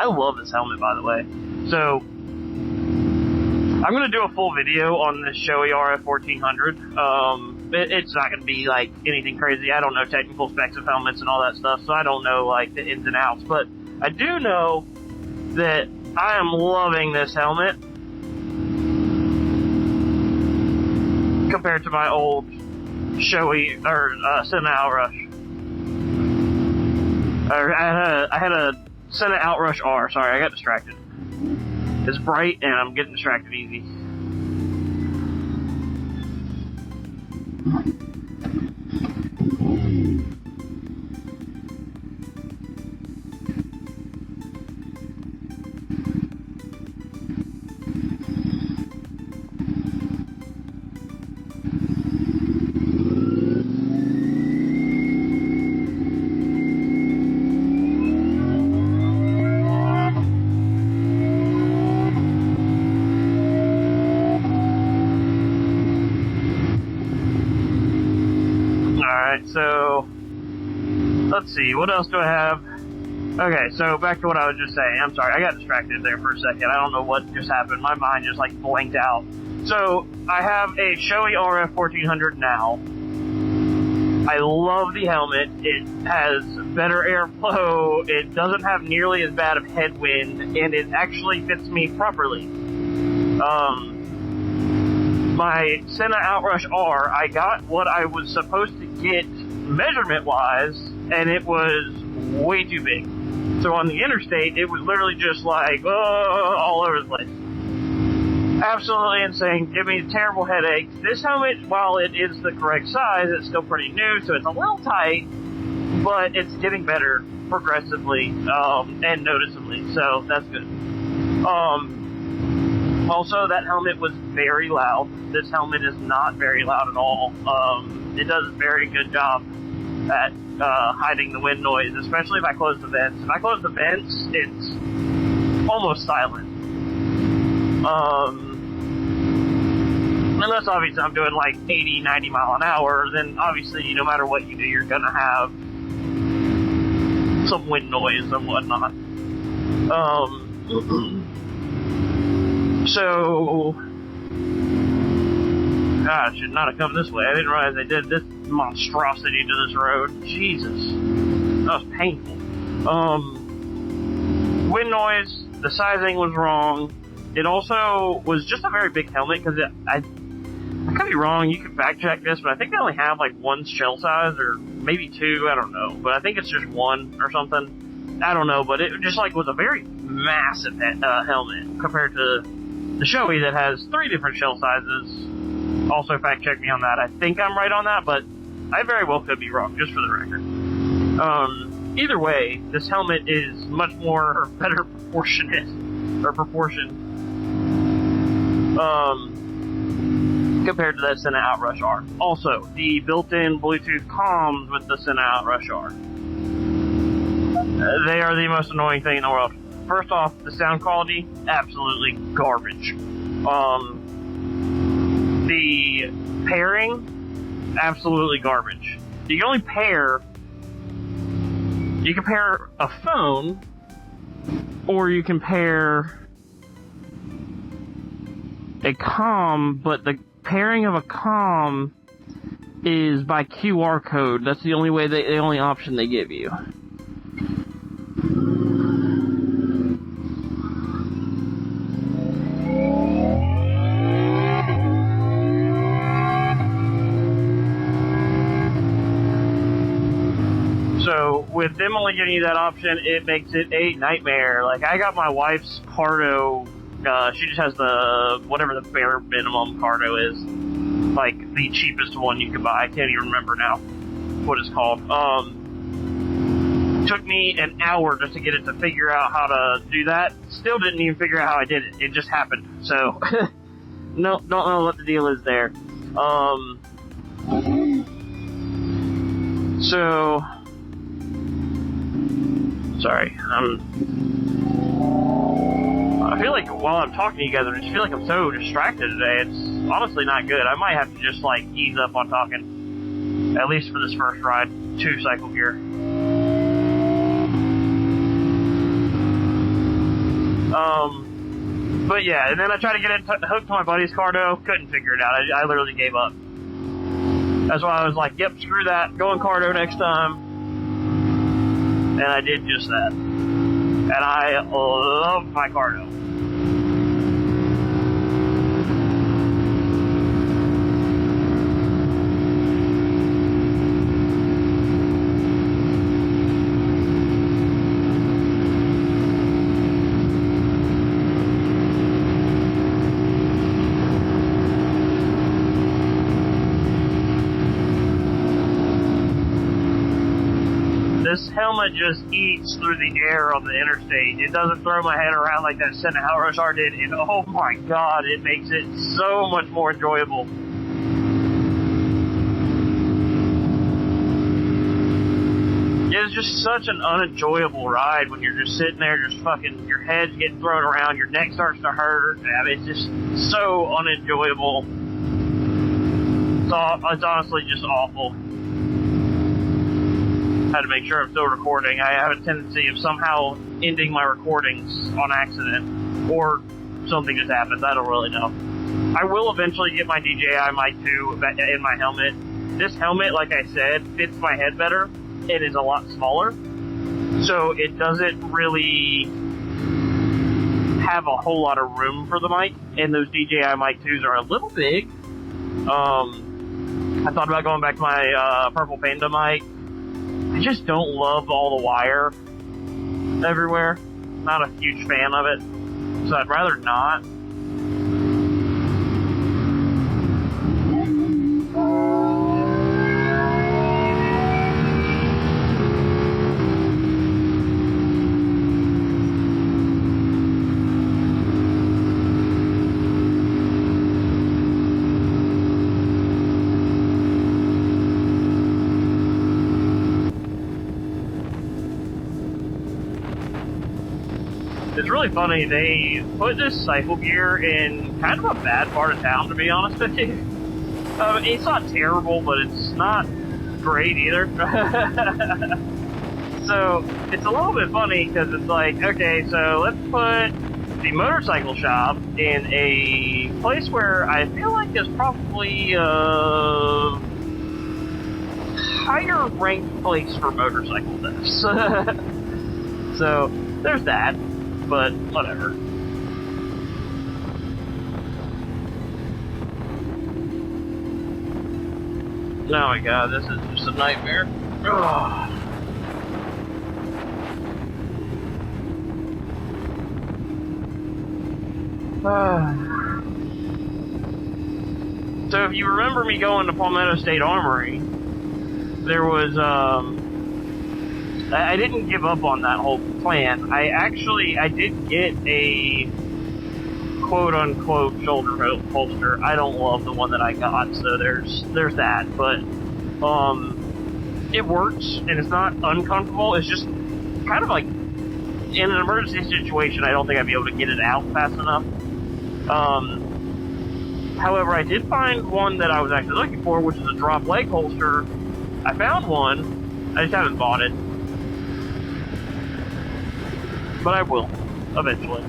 I love this helmet, by the way. So, I'm going to do a full video on this Shoei RF-1400. It's not going to be, like, anything crazy. I don't know technical specs of helmets and all that stuff, so I don't know, like, the ins and outs. But I do know that I am loving this helmet compared to my old Shoei, or Sena Outrush. I had a Sena Outrush R. Sorry, I got distracted. It's bright, and I'm getting distracted easy. So, let's see, what else do I have? Okay, so back to what I was just saying. I'm sorry, I got distracted there for a second. I don't know what just happened. My mind just, like, blanked out. So, I have a Shoei RF-1400 now. I love the helmet. It has better airflow. It doesn't have nearly as bad of headwind, and it actually fits me properly. My Sena Outrush R, I got what I was supposed to get measurement-wise, and it was way too big. So on the interstate, it was literally just like, all over the place. Absolutely insane. Give me terrible headaches. This helmet, while it is the correct size, it's still pretty new, so it's a little tight, but it's getting better progressively, and noticeably, so that's good. Also, that helmet was very loud. This helmet is not very loud at all. It does a very good job at hiding the wind noise, especially if I close the vents. If I close the vents, it's almost silent. Unless obviously I'm doing like 80, 90 mile an hour, then obviously no matter what you do, you're gonna have some wind noise and whatnot. So, God, I should not have come this way. I didn't realize they did this monstrosity to this road. Jesus. That was painful. Wind noise, the sizing was wrong. It also was just a very big helmet, because I could be wrong, you can fact check this, but I think they only have like one shell size, or maybe two, I don't know. But I think it's just one or something. I don't know, but it just like was a very massive helmet compared to the Shoei that has 3 different shell sizes. Also fact check me on that. I think I'm right on that, but I very well could be wrong, just for the record. Either way, this helmet is much more better proportioned compared to that Sena Outrush R. Also, the built-in Bluetooth comms with the Sena Outrush R. They are the most annoying thing in the world. First off, the sound quality, absolutely garbage. The pairing, absolutely garbage. You can pair a phone, or you can pair a comm, but the pairing of a comm is by QR code. That's the only way, the only option they give you. So, with them only giving you that option, it makes it a nightmare. Like, I got my wife's Cardo, she just has the, whatever the bare minimum Cardo is. Like, the cheapest one you can buy. I can't even remember now what it's called. Took me an hour just to get it to figure out how to do that. Still didn't even figure out how I did it. It just happened. So, no, don't know what the deal is there. So, sorry, I feel like while I'm talking to you guys, I just feel like I'm so distracted today. It's honestly not good. I might have to just, like, ease up on talking, at least for this first ride, 2 cycle gear. But yeah, and then I tried to get it hooked to my buddy's car though, couldn't figure it out. I literally gave up. That's why I was like, yep, screw that, go in cardo next time. And I did just that. And I love my cardo. This helmet just eats through the air on the interstate. It doesn't throw my head around like that Sena Outrush did, and oh my god, it makes it so much more enjoyable. It's just such an unenjoyable ride when you're just sitting there, just fucking, your head's getting thrown around, your neck starts to hurt. It's just so unenjoyable. It's honestly just awful. Had to make sure I'm still recording. I have a tendency of somehow ending my recordings on accident, or something just happens. I don't really know. I will eventually get my DJI Mic 2 in my helmet. This helmet, like I said, fits my head better. It is a lot smaller, so it doesn't really have a whole lot of room for the mic, and those DJI Mic 2s are a little big. I thought about going back to my Purple Panda mic. I just don't love all the wire everywhere. Not a huge fan of it, so I'd rather not. It's really funny, they put this cycle gear in kind of a bad part of town, to be honest with you. It's not terrible, but it's not great either. So, it's a little bit funny, because it's like, okay, so let's put the motorcycle shop in a place where I feel like is probably a higher ranked place for motorcycle thefts. So, there's that. But whatever. Oh my god, this is just a nightmare. Ugh. So if you remember me going to Palmetto State Armory, there was I didn't give up on that whole plan. I did get a quote-unquote shoulder holster. I don't love the one that I got, so there's that. But it works, and it's not uncomfortable. It's just kind of like, in an emergency situation, I don't think I'd be able to get it out fast enough. However, I did find one that I was actually looking for, which is a drop leg holster. I found one. I just haven't bought it. But I will, eventually.